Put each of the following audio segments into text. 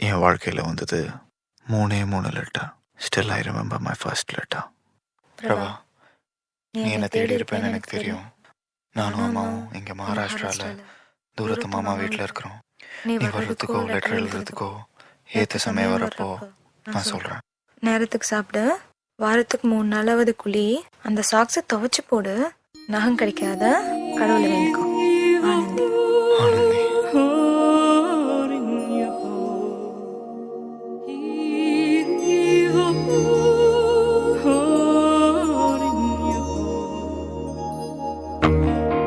என் வாழ்க்கையில் வந்தது 3 letter. Still I remember my first letter. Prabha, நீ என்னை தேடி இருப்பேன்னு எனக்கு தெரியும். நானும் அம்மாவும் இங்கே மகாராஷ்டிராவில் தூரத்து மாமா வீட்டில் இருக்கிறோம். நீ வர்றதுக்கோ லெட்டர் எழுதுறதுக்கோ ஏற்ற சமயம் வரப்போ நான் சொல்கிறேன். நேரத்துக்கு சாப்பிடு, வாரத்துக்கு 3 நாளாவது குழி, அந்த சாக்ஸை துவைச்சு போடு, நகம் கிடைக்காத கடவுளை வேண்டிக்கோ. ஆனந்தி. ஆனந்தி.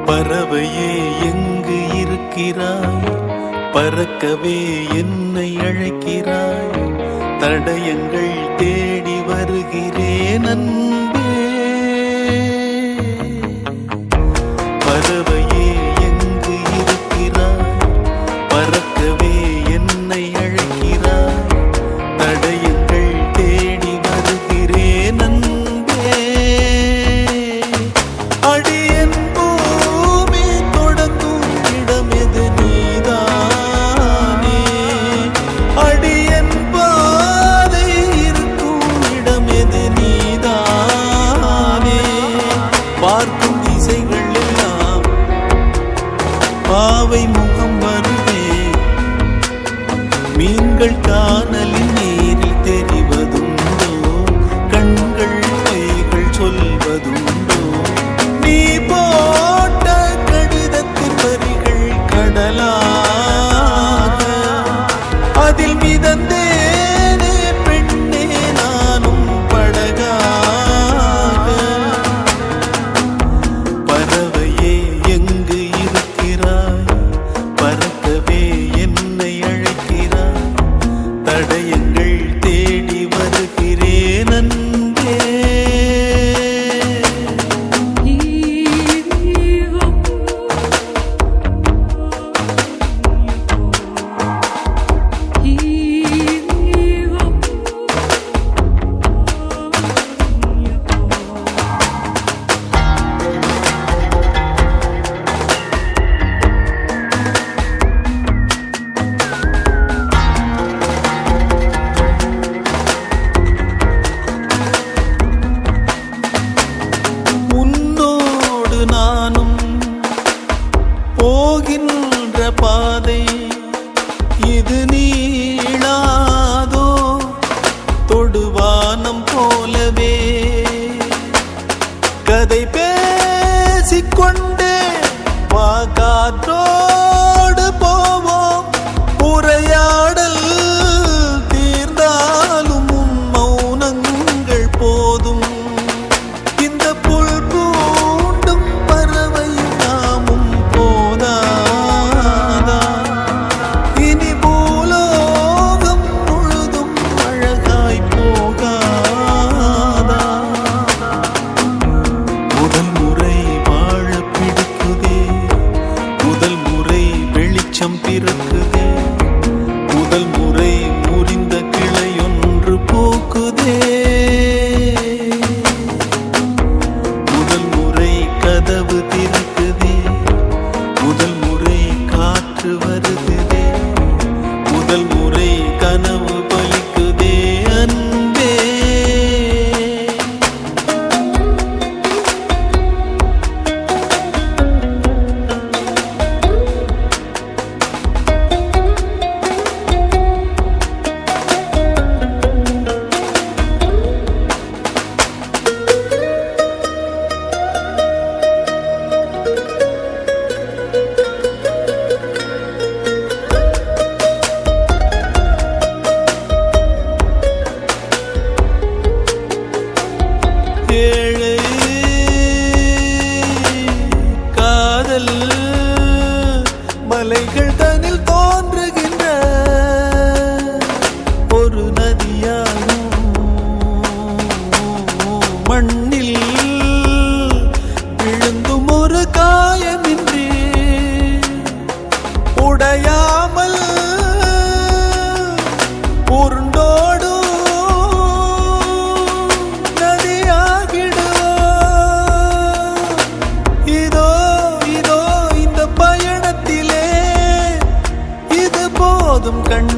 பறவையே எங்கு இருக்கிறாய்? பறக்கவே என்னை அழைக்கிறாய். தடயங்கள் தேடி வருகிறேன் அன்பே. பறவையே எங்கு இருக்கிறாய்? பறக்கவே என்னை அழைக்கிறாய். தடயங்கள் தேடி வருகிறேன் அன்பே. அடியன் பூமி தொடங்கும் இடம் எது நீதானே. அடியன் பாதை இருக்கும் இடம் எது நீதானே. பார்க்கும் திசைகள் எல்லாம் பாவை முகம் வருவே. மீன்கள் காணலின் நீரில் தெரிவதுண்டோ? கண்கள் பொய்கள் சொல்வதுண்டோ? நீ போட்ட கடிதத்தின் வரிகள் கடலாக, அதில் மிதந்தேனே பெண்ணே நானும் படகாக. பறவையே எங்கு இருக்கிறாய்? பறக்கவே என்னை அழைக்கிறாய். தடயங்கள் தேடி வருகிறேன் அன்பே. உன்னோடு நானும் போகின்ற பாதை இது நீளாதோ? தொடுவானம் போலவே கதை பேசிக்கொண்டே வா, காற்றோடு போவோம். உரையாடல் தீர்ந்தாலும் உன் மௌனங்கள் போதும். இந்த புல் பூண்டும் பறவையும் நாமும் போதாதா? இனி பூலோகம் முழுதும் அழகாய் போகாதா? முதல் முறை வாழ பிடிக்குதே. முதல் முறை வெளிச்சம் பிறக்குதே. முதல் முறை முறிந்த கிளையொன்று பூக்குதே. முதல் முறை கதவு திறக்குதே. முதல் முறை காற்று வருகுதே. முதல் முறை கனவு பலிக்குதே அன்பே. ஏழை காதல் மலைகள் தனில் தோன்றுகின்ற ஒரு நதியாகும். மண்ணில் விழுந்தும் ஒரு காயமின்றி உடையாமல் உருண்டோடும் நதியாகிடுவோம். இதோ இதோ இந்த பயணத்திலே இது போதும் கண்